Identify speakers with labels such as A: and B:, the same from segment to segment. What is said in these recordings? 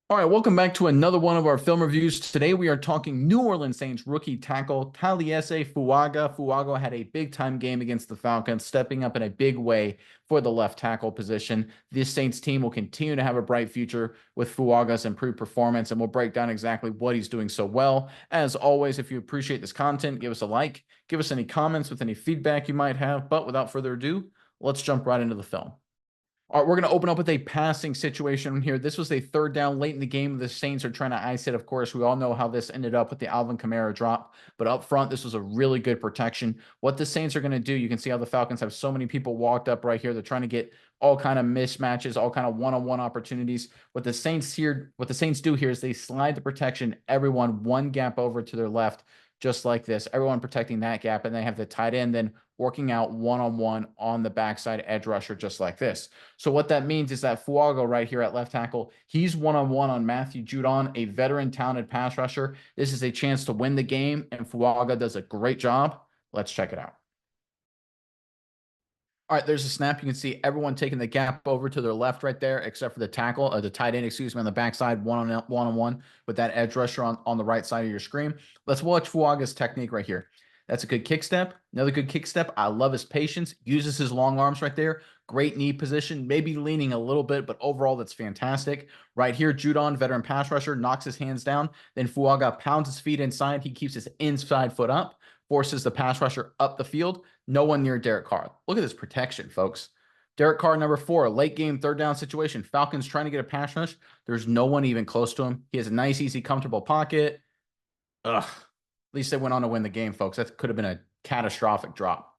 A: All right, welcome back to another one of our film reviews. Today we are talking New Orleans Saints rookie tackle Taliese Fuaga. Fuaga had a big-time game against the Falcons, stepping up in a big way for the left tackle position. This Saints team will continue to have a bright future with Fuaga's improved performance, and we'll break down exactly what he's doing so well. As always, if you appreciate this content, give us a like, give us any comments with any feedback you might have. But without further ado, let's jump right into the film. All right, we're going to open up with a passing situation here. This was a third down late in the game. The Saints are trying to ice it. Of course, we all know how this ended up with the Alvin Kamara drop. But up front, this was a really good protection. What the Saints are going to do, you can see how the Falcons have so many people walked up right here. They're trying to get all kind of mismatches, all kind of one-on-one opportunities. What the Saints do here is they slide the protection, everyone one gap over to their left, just like this. Everyone protecting that gap, and they have the tight end then working out one-on-one on the backside edge rusher just like this. So what that means is that Fuaga right here at left tackle, he's one-on-one on Matthew Judon, a veteran talented pass rusher. This is a chance to win the game, and Fuaga does a great job. Let's check it out. All right, there's a snap. You can see everyone taking the gap over to their left right there, except for the tackle, or the tight end, excuse me, on the backside, one-on-one with that edge rusher on the right side of your screen. Let's watch Fuaga's technique right here. That's a good kick step. Another good kick step. I love his patience. Uses his long arms right there. Great knee position. Maybe leaning a little bit, but overall, that's fantastic. Right here, Judon, veteran pass rusher, knocks his hands down. Then Fuaga pounds his feet inside. He keeps his inside foot up, forces the pass rusher up the field. No one near Derek Carr. Look at this protection, folks. Derek Carr, number 4, late game, third down situation. Falcons trying to get a pass rush. There's no one even close to him. He has a nice, easy, comfortable pocket. Ugh. At least they went on to win the game, folks. That could have been a catastrophic drop.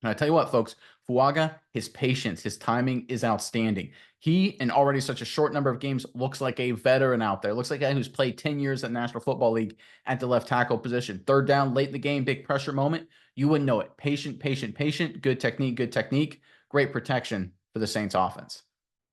A: And I tell you what, folks, Fuaga, his patience, his timing is outstanding. He, in already such a short number of games, looks like a veteran out there. Looks like a guy who's played 10 years at National Football League at the left tackle position. Third down, late in the game, big pressure moment. You wouldn't know it. Patient, patient, patient. Good technique, good technique. Great protection for the Saints offense.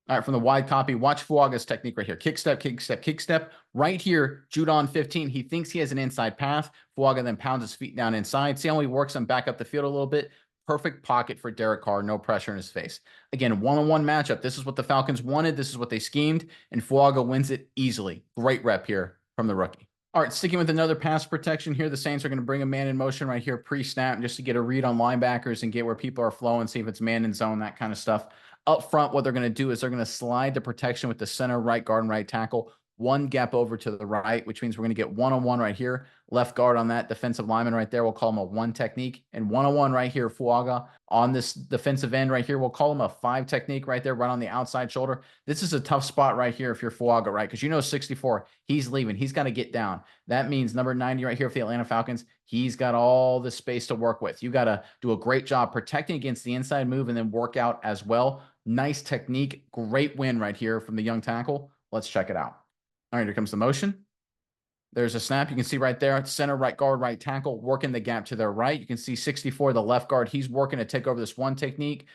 A: All right, from the wide copy, watch Fuaga's technique right here. Kick step, kick step, kick step. Right here, Judon 15. He thinks he has an inside path. Fuaga then pounds his feet down inside. See how he works him back up the field a little bit? Perfect pocket for Derek Carr. No pressure in his face. Again, one-on-one matchup. This is what the Falcons wanted. This is what they schemed. And Fuaga wins it easily. Great rep here from the rookie. All right, sticking with another pass protection here. The Saints are going to bring a man in motion right here pre-snap just to get a read on linebackers and get where people are flowing, see if it's man in zone, that kind of stuff. Up front, what they're going to do is they're going to slide the protection with the center, right guard, and right tackle. One gap over to the right, which means we're going to get one-on-one right here. Left guard on that defensive lineman right there. We'll call him a 1 technique. And one-on-one right here, Fuaga. On this defensive end right here, we'll call him a 5 technique right there, right on the outside shoulder. This is a tough spot right here if you're Fuaga, right? Because you know 64, he's leaving. He's got to get down. That means number 90 right here for the Atlanta Falcons, he's got all the space to work with. You got to do a great job protecting against the inside move and then work out as well. Nice technique. Great win right here from the young tackle. Let's check it out. All right, here comes the motion. There's a snap. You can see right there, center, right guard, right tackle, working the gap to their right. You can see 64, the left guard. He's working to take over this 1 technique.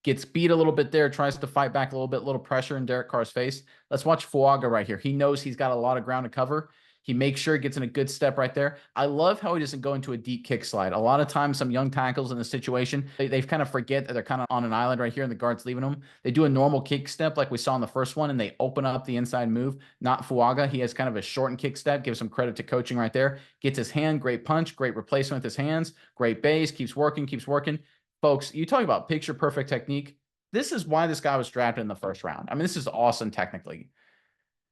A: Gets beat a little bit there, tries to fight back a little bit, little pressure in Derek Carr's face. Let's watch Fuaga right here. He knows he's got a lot of ground to cover. He makes sure he gets in a good step right there. I love how he doesn't go into a deep kick slide. A lot of times, some young tackles in this situation, they kind of forget that they're kind of on an island right here and the guard's leaving them. They do a normal kick step like we saw in the first one, and they open up the inside move. Not Fuaga. He has kind of a shortened kick step. Gives some credit to coaching right there. Gets his hand, great punch, great replacement with his hands, great base, keeps working, keeps working. Folks, you talk about picture perfect technique. This is why this guy was drafted in the first round. I mean, this is awesome technically.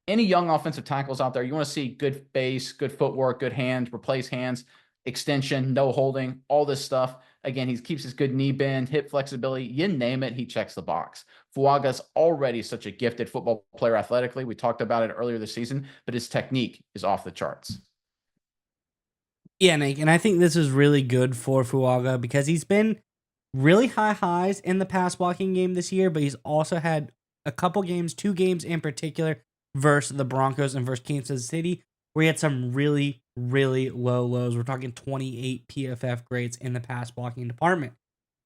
A: Any young offensive tackles out there, you want to see good base, good footwork, good hands, replace hands, extension, no holding, all this stuff. Again, he keeps his good knee bend, hip flexibility, you name it, he checks the box. Fuaga's already such a gifted football player athletically. We talked about it earlier this season, but his technique is off the charts.
B: Yeah, Nick, and I think this is really good for Fuaga because he's been really high highs in the pass blocking game this year, but he's also had a couple games, 2 games in particular, versus the Broncos and versus Kansas City, where he had some really, really low lows. We're talking 28 PFF grades in the pass blocking department.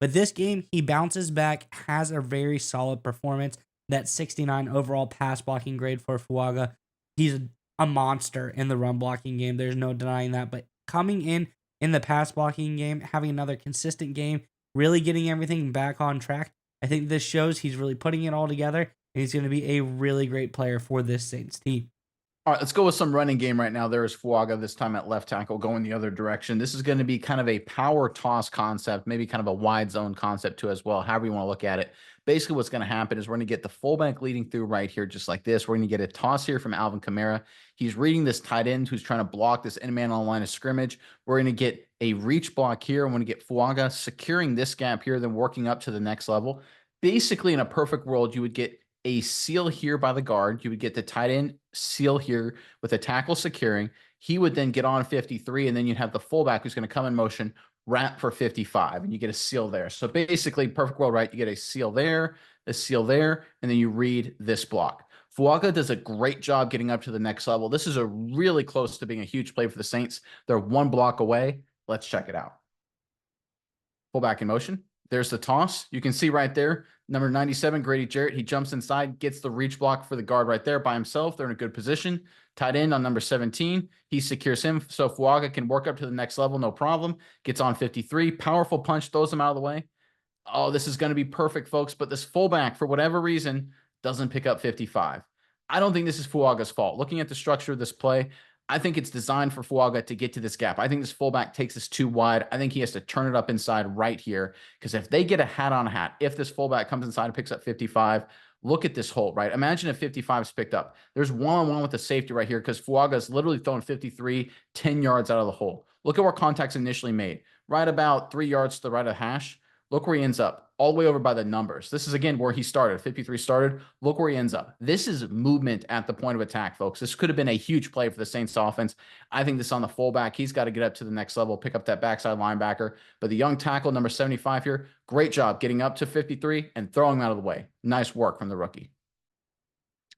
B: But this game, he bounces back, has a very solid performance. That 69 overall pass blocking grade for Fuaga. He's a monster in the run blocking game. There's no denying that. But coming in the pass blocking game, having another consistent game, really getting everything back on track, I think this shows he's really putting it all together, and he's going to be a really great player for this Saints team.
A: All right, let's go with some running game right now. There's Fuaga this time at left tackle going the other direction. This is going to be kind of a power toss concept, maybe kind of a wide zone concept too as well, however you want to look at it. Basically, what's going to happen is we're going to get the fullback leading through right here, just like this. We're going to get a toss here from Alvin Kamara. He's reading this tight end who's trying to block this end man on the line of scrimmage. We're going to get a reach block here. I'm going to get Fuaga securing this gap here, then working up to the next level. Basically, in a perfect world, you would get a seal here by the guard. You would get the tight end seal here with a tackle securing. He would then get on 53, and then you'd have the fullback who's going to come in motion, wrap for 55, and you get a seal there. So basically, perfect world, right? You get a seal there, and then you read this block. Fuaga does a great job getting up to the next level. This is a really close to being a huge play for the Saints. They're one block away. Let's check it out. Fullback in motion. There's the toss. You can see right there, number 97, Grady Jarrett. He jumps inside, gets the reach block for the guard right there by himself. They're in a good position. Tight end on number 17. He secures him so Fuaga can work up to the next level, no problem. Gets on 53. Powerful punch, throws him out of the way. Oh, this is going to be perfect, folks. But this fullback, for whatever reason, doesn't pick up 55. I don't think this is Fuaga's fault. Looking at the structure of this play, I think it's designed for Fuaga to get to this gap. I think this fullback takes this too wide. I think he has to turn it up inside right here because if they get a hat on hat, if this fullback comes inside and picks up 55, look at this hole, right? Imagine if 55 is picked up. There's one-on-one with the safety right here because Fuaga is literally throwing 53, 10 yards out of the hole. Look at where contact's initially made. Right about 3 yards to the right of the hash. Look where he ends up, all the way over by the numbers. This is, again, where he started. 53 started. Look where he ends up. This is movement at the point of attack, folks. This could have been a huge play for the Saints offense. I think this on the fullback. He's got to get up to the next level, pick up that backside linebacker. But the young tackle, number 75 here, great job getting up to 53 and throwing him out of the way. Nice work from the rookie.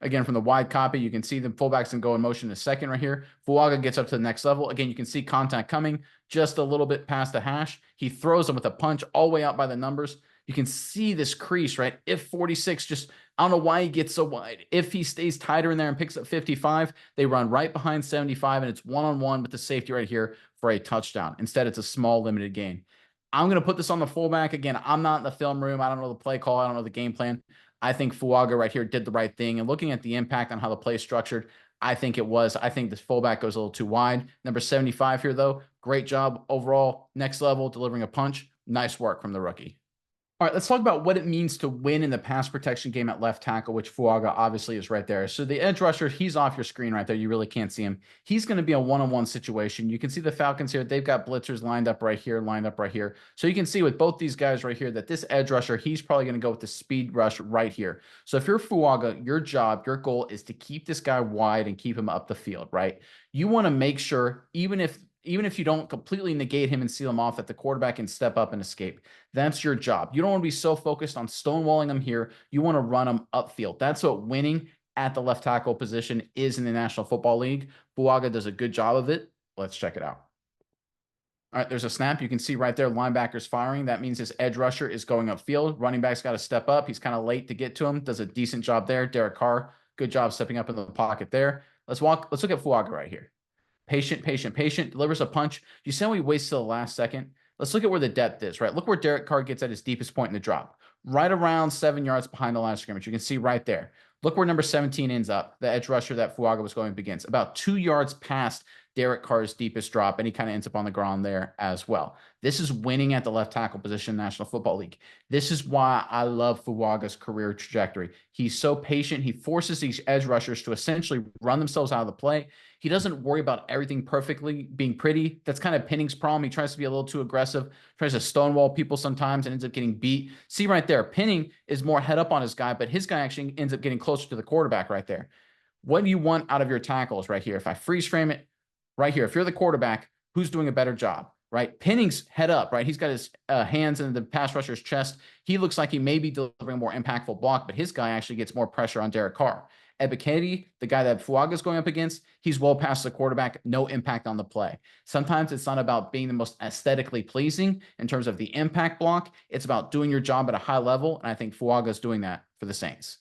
A: Again, from the wide copy, you can see the fullbacks can go in motion in a second right here. Fuaga gets up to the next level. Again, you can see contact coming just a little bit past the hash. He throws them with a punch all the way out by the numbers. You can see this crease, right? If 46 just, I don't know why he gets so wide. If he stays tighter in there and picks up 55, they run right behind 75, and it's one-on-one with the safety right here for a touchdown. Instead, it's a small limited gain. I'm going to put this on the fullback. Again, I'm not in the film room. I don't know the play call. I don't know the game plan. I think Fuaga right here did the right thing. And looking at the impact on how the play is structured, I think it was. I think this fullback goes a little too wide. Number 75 here, though. Great job overall. Next level, delivering a punch. Nice work from the rookie. All right, let's talk about what it means to win in the pass protection game at left tackle, which Fuaga obviously is right there. So the edge rusher, he's off your screen right there. You really can't see him. He's going to be a one-on-one situation. You can see the Falcons here. They've got blitzers lined up right here, lined up right here. So you can see with both these guys right here that this edge rusher, he's probably going to go with the speed rush right here. So if you're Fuaga, your job, your goal is to keep this guy wide and keep him up the field, right? You want to make sure, even if you don't completely negate him and seal him off, that the quarterback can step up and escape. That's your job. You don't want to be so focused on stonewalling him here. You want to run him upfield. That's what winning at the left tackle position is in the National Football League. Fuaga does a good job of it. Let's check it out. All right, there's a snap. You can see right there, linebackers firing. That means his edge rusher is going upfield. Running back's got to step up. He's kind of late to get to him. Does a decent job there. Derek Carr, good job stepping up in the pocket there. Let's look at Fuaga right here. Patient, delivers a punch. You see how he waits till the last second? Let's look at where the depth is, right? Look where Derek Carr gets at his deepest point in the drop. Right around 7 yards behind the line of scrimmage. You can see right there. Look where number 17 ends up, the edge rusher that Fuaga was going up against. About 2 yards past Derek Carr's deepest drop, and he kind of ends up on the ground there as well. This is winning at the left tackle position in the National Football League. This is why I love Fuaga's career trajectory. He's so patient. He forces these edge rushers to essentially run themselves out of the play. He doesn't worry about everything perfectly being pretty. That's kind of Penning's problem. He tries to be a little too aggressive, tries to stonewall people sometimes and ends up getting beat. See right there, Penning is more head up on his guy, but his guy actually ends up getting closer to the quarterback right there. What do you want out of your tackles right here? If I freeze frame it right here, if you're the quarterback, who's doing a better job, right? Penning's head up, right? He's got his hands in the pass rusher's chest. He looks like he may be delivering a more impactful block, but his guy actually gets more pressure on Derek Carr. Ebiketie, the guy that Fuaga is going up against, he's well past the quarterback, no impact on the play. Sometimes it's not about being the most aesthetically pleasing in terms of the impact block. It's about doing your job at a high level, and I think Fuaga is doing that for the Saints.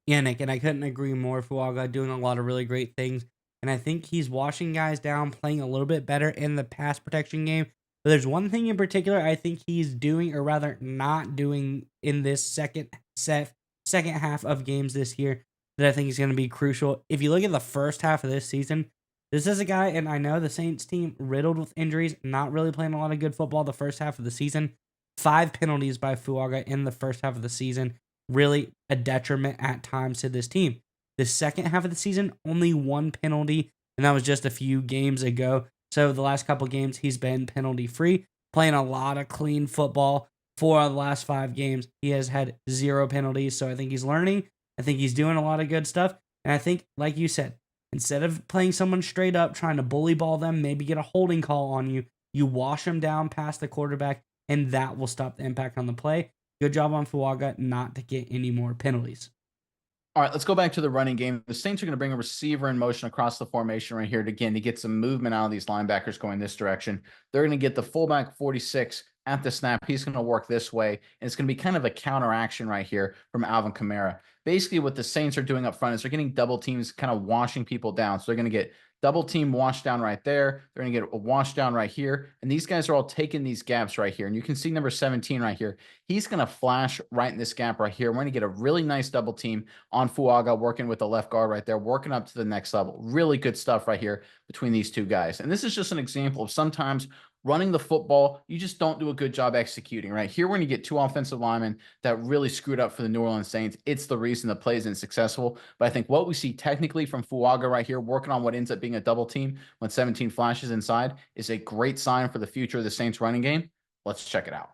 B: Yeah, Nick, and I couldn't agree more. Fuaga doing a lot of really great things, and I think he's washing guys down, playing a little bit better in the pass protection game. But there's one thing in particular I think he's doing, or rather not doing, in this second half of games this year. that I think is going to be crucial. If you look at the first half of this season, this is a guy, and I know the Saints team riddled with injuries, not really playing a lot of good football the first half of the season. 5 penalties by Fuaga in the first half of the season, really a detriment at times to this team. The second half of the season, only 1 penalty, and that was just a few games ago. So the last couple games, he's been penalty free, playing a lot of clean football. 4 of the last 5 games, he has had 0 penalties. So I think he's learning. I think he's doing a lot of good stuff. And I think, like you said, instead of playing someone straight up, trying to bully ball them, maybe get a holding call on you, you wash them down past the quarterback, and that will stop the impact on the play. Good job on Fuaga not to get any more penalties.
A: All right, let's go back to the running game. The Saints are going to bring a receiver in motion across the formation right here again to get some movement out of these linebackers going this direction. They're going to get the fullback 46 at the snap. He's going to work this way, and it's going to be kind of a counteraction right here from Alvin Kamara. Basically, what the Saints are doing up front is they're getting double teams, kind of washing people down. So they're going to get double team wash down right there. They're going to get a wash down right here. And these guys are all taking these gaps right here. And you can see number 17 right here. He's going to flash right in this gap right here. We're going to get a really nice double team on Fuaga, working with the left guard right there, working up to the next level. Really good stuff right here between these two guys. And this is just an example of sometimes running the football, you just don't do a good job executing, right? Here, when you get 2 offensive linemen that really screwed up for the New Orleans Saints, it's the reason the play isn't successful. But I think what we see technically from Fuaga right here, working on what ends up being a double team when 17 flashes inside, is a great sign for the future of the Saints running game. Let's check it out.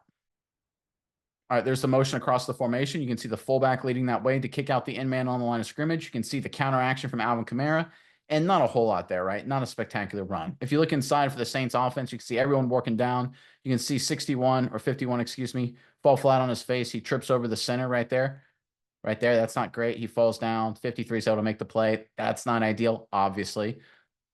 A: All right, there's the motion across the formation. You can see the fullback leading that way to kick out the end man on the line of scrimmage. You can see the counter action from Alvin Kamara, and not a whole lot there, right? Not a spectacular run. If you look inside for the Saints offense, you can see everyone working down. You can see 61 or 51, excuse me, fall flat on his face. He trips over the center right there. Right there, that's not great. He falls down. 53 is able to make the play. That's not ideal, obviously.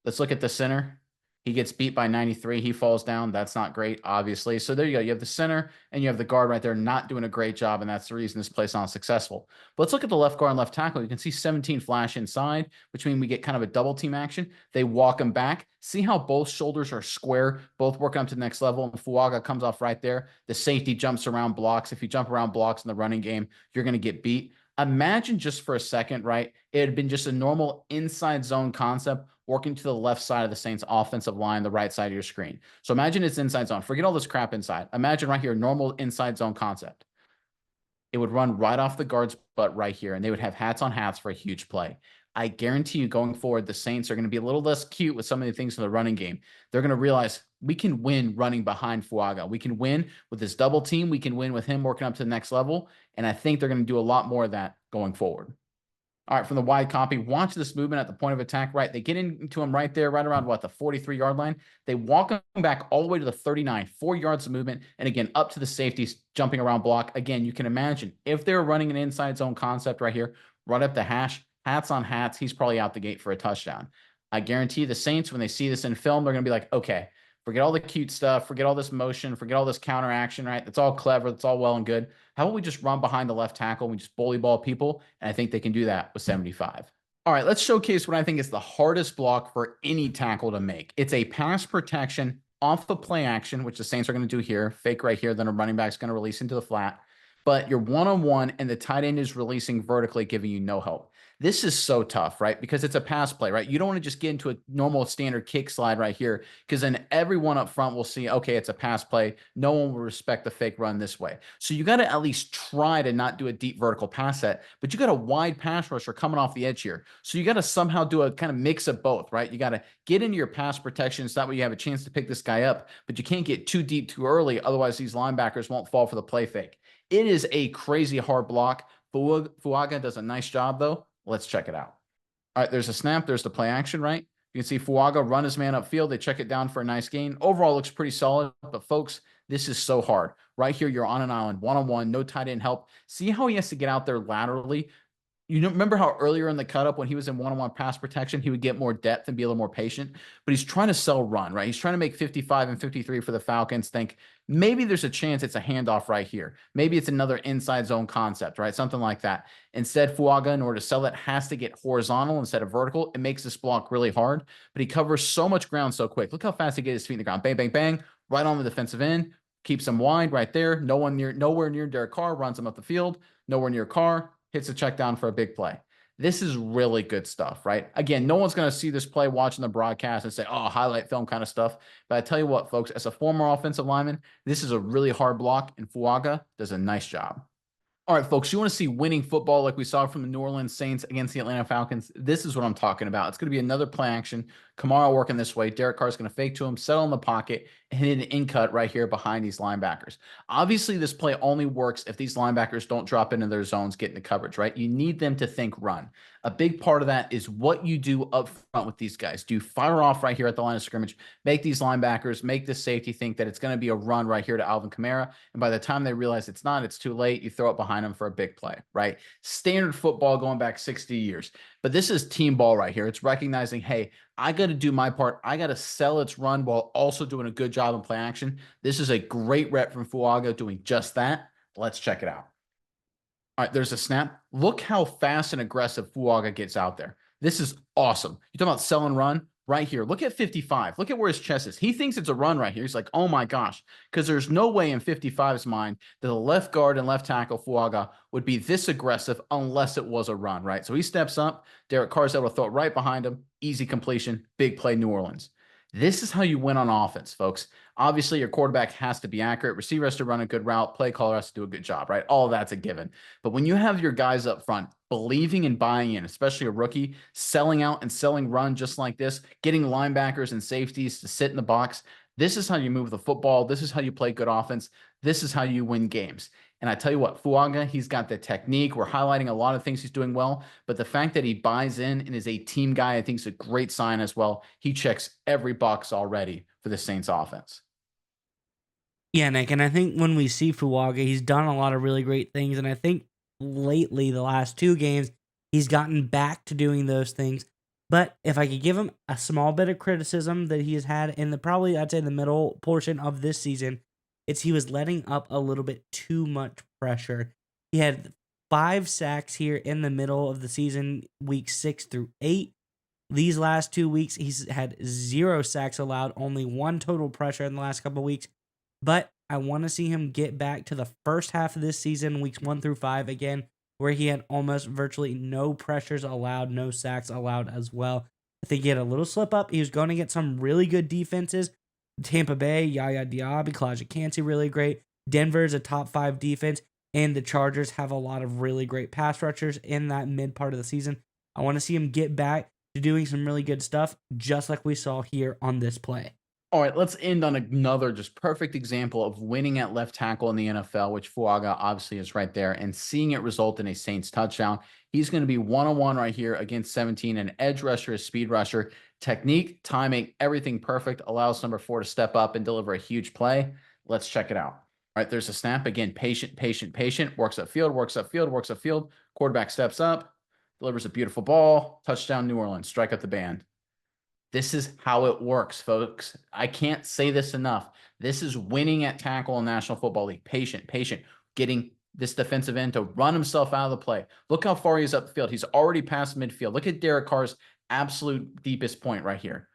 A: Let's look at the center. He gets beat by 93. He falls down. That's not great, obviously. So there you go. You have the center and you have the guard right there not doing a great job, and that's the reason this play's not successful. But let's look at the left guard and left tackle. You can see 17 flash inside, which means we get kind of a double team action. They walk him back. See how both shoulders are square, both working up to the next level, and Fuaga comes off right there. The safety jumps around blocks. If you jump around blocks in the running game, you're going to get beat. Imagine just for a second, right? It had been just a normal inside zone concept working to the left side of the Saints offensive line, the right side of your screen. So imagine it's inside zone. Forget all this crap inside. Imagine right here, normal inside zone concept. It would run right off the guard's butt right here, and they would have hats on hats for a huge play. I guarantee you going forward, the Saints are going to be a little less cute with some of the things in the running game. They're going to realize we can win running behind Fuaga. We can win with this double team. We can win with him working up to the next level. And I think they're going to do a lot more of that going forward. All right, from the wide copy, watch this movement at the point of attack, right? They get into him right there, right around, what, the 43-yard line? They walk him back all the way to the 39, 4 yards of movement, and again, up to the safeties, jumping around block. Again, you can imagine, if they're running an inside zone concept right here, right up the hash, hats on hats, he's probably out the gate for a touchdown. I guarantee the Saints, when they see this in film, they're going to be like, okay, forget all the cute stuff, forget all this motion, forget all this counter action, right? That's all clever, that's all well and good. How about we just run behind the left tackle and we just bully ball people? And I think they can do that with 75. All right, let's showcase what I think is the hardest block for any tackle to make. It's a pass protection off the play action, which the Saints are going to do here. Fake right here, then a running back's going to release into the flat. But you're one-on-one, and the tight end is releasing vertically, giving you no help. This is so tough, right? Because it's a pass play, right? You don't want to just get into a normal standard kick slide right here, because then everyone up front will see, okay, it's a pass play. No one will respect the fake run this way. So you got to at least try to not do a deep vertical pass set, but you got a wide pass rusher coming off the edge here. So you got to somehow do a kind of mix of both, right? You got to get into your pass protection so that way you have a chance to pick this guy up, but you can't get too deep too early. Otherwise, these linebackers won't fall for the play fake. It is a crazy hard block. Fuaga does a nice job, though. Let's check it out. All right, there's a snap. There's the play action, right? You can see Fuaga run his man upfield. They check it down for a nice gain. Overall, looks pretty solid. But, folks, this is so hard. Right here, you're on an island, one-on-one, no tight end help. See how he has to get out there laterally? You know, remember how earlier in the cut-up when he was in one-on-one pass protection, he would get more depth and be a little more patient? But he's trying to sell run, right? He's trying to make 55 and 53 for the Falcons. Think maybe there's a chance it's a handoff right here. Maybe it's another inside zone concept, right? Something like that. Instead, Fuaga, in order to sell it, has to get horizontal instead of vertical. It makes this block really hard, but he covers so much ground so quick. Look how fast he gets his feet in the ground. Bang, bang, bang, right on the defensive end. Keeps him wide right there. Nowhere near Derek Carr, runs him up the field. Nowhere near Carr. Hits a check down for a big play. This is really good stuff, right? Again, no one's going to see this play watching the broadcast and say, oh, highlight film kind of stuff. But I tell you what, folks, as a former offensive lineman, this is a really hard block, and Fuaga does a nice job. All right, folks, you want to see winning football like we saw from the New Orleans Saints against the Atlanta Falcons? This is what I'm talking about. It's going to be another play action. Kamara working this way. Derek Carr is going to fake to him, settle in the pocket, and hit an in cut right here behind these linebackers. Obviously, this play only works if these linebackers don't drop into their zones, get into coverage, right? You need them to think run. A big part of that is what you do up front with these guys. Do you fire off right here at the line of scrimmage, make these linebackers, make this safety think that it's going to be a run right here to Alvin Kamara, and by the time they realize it's not, it's too late. You throw it behind them for a big play, right? Standard football going back 60 years. But this is team ball right here. It's recognizing, hey, I got to do my part. I got to sell its run while also doing a good job in play action. This is a great rep from Fuaga doing just that. Let's check it out. All right, there's a snap. Look how fast and aggressive Fuaga gets out there. This is awesome. You talking about sell and run? Right here. Look at 55. Look at where his chest is. He thinks it's a run right here. He's like, oh my gosh. Because there's no way in 55's mind that the left guard and left tackle Fuaga would be this aggressive unless it was a run, right? So he steps up. Derek Carr's able to throw it right behind him. Easy completion. Big play, New Orleans. This is how you win on offense, folks. Obviously, your quarterback has to be accurate. Receiver has to run a good route. Play caller has to do a good job, right? All of that's a given. But when you have your guys up front believing and buying in, especially a rookie, selling out and selling run just like this, getting linebackers and safeties to sit in the box, this is how you move the football. This is how you play good offense. This is how you win games. And I tell you what, Fuaga, he's got the technique. We're highlighting a lot of things he's doing well, but the fact that he buys in and is a team guy, I think is a great sign as well. He checks every box already for the Saints offense.
B: Yeah, Nick, and I think when we see Fuaga, he's done a lot of really great things, and I think lately, the last two games, he's gotten back to doing those things. But if I could give him a small bit of criticism that he has had in the probably I'd say the middle portion of this season, it's he was letting up a little bit too much pressure. He had 5 sacks here in the middle of the season, week 6 through 8. These last 2 weeks, he's had 0 sacks allowed, only one total pressure in the last couple of weeks. But I want to see him get back to the first half of this season, weeks 1 through 5 again, where he had almost virtually no pressures allowed, no sacks allowed as well. I think he had a little slip up. He was going to get some really good defenses. Tampa Bay, Yaya Diaby, Kalijah Kancey, really great. Denver's a top 5 defense, and the Chargers have a lot of really great pass rushers in that mid part of the season. I want to see him get back to doing some really good stuff, just like we saw here on this play.
A: All right, let's end on another just perfect example of winning at left tackle in the NFL, which Fuaga obviously is right there, and seeing it result in a Saints touchdown. He's going to be one-on-one right here against 17, an edge rusher, a speed rusher. Technique, timing, everything perfect, allows number 4 to step up and deliver a huge play. Let's check it out. All right, there's a snap. Again, patient, patient, patient. Works upfield, works upfield, works upfield. Quarterback steps up, delivers a beautiful ball. Touchdown, New Orleans. Strike up the band. This is how it works, folks. I can't say this enough. This is winning at tackle in National Football League. Patient, patient, getting this defensive end to run himself out of the play. Look how far he's up the field. He's already past midfield. Look at Derek Carr's absolute deepest point right here.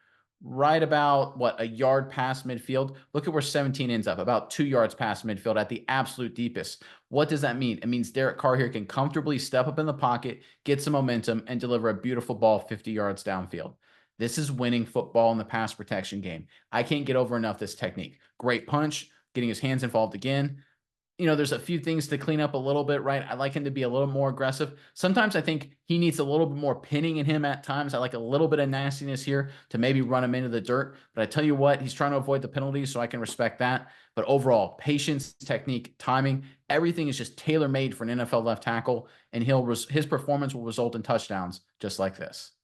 A: Right about, what, a yard past midfield? Look at where 17 ends up, about 2 yards past midfield at the absolute deepest. What does that mean? It means Derek Carr here can comfortably step up in the pocket, get some momentum, and deliver a beautiful ball 50 yards downfield. This is winning football in the pass protection game. I can't get over enough this technique. Great punch, getting his hands involved again. You know, there's a few things to clean up a little bit, right? I like him to be a little more aggressive. Sometimes I think he needs a little bit more pinning in him at times. I like a little bit of nastiness here to maybe run him into the dirt. But I tell you what, he's trying to avoid the penalties, so I can respect that. But overall, patience, technique, timing, everything is just tailor-made for an NFL left tackle, and his performance will result in touchdowns just like this.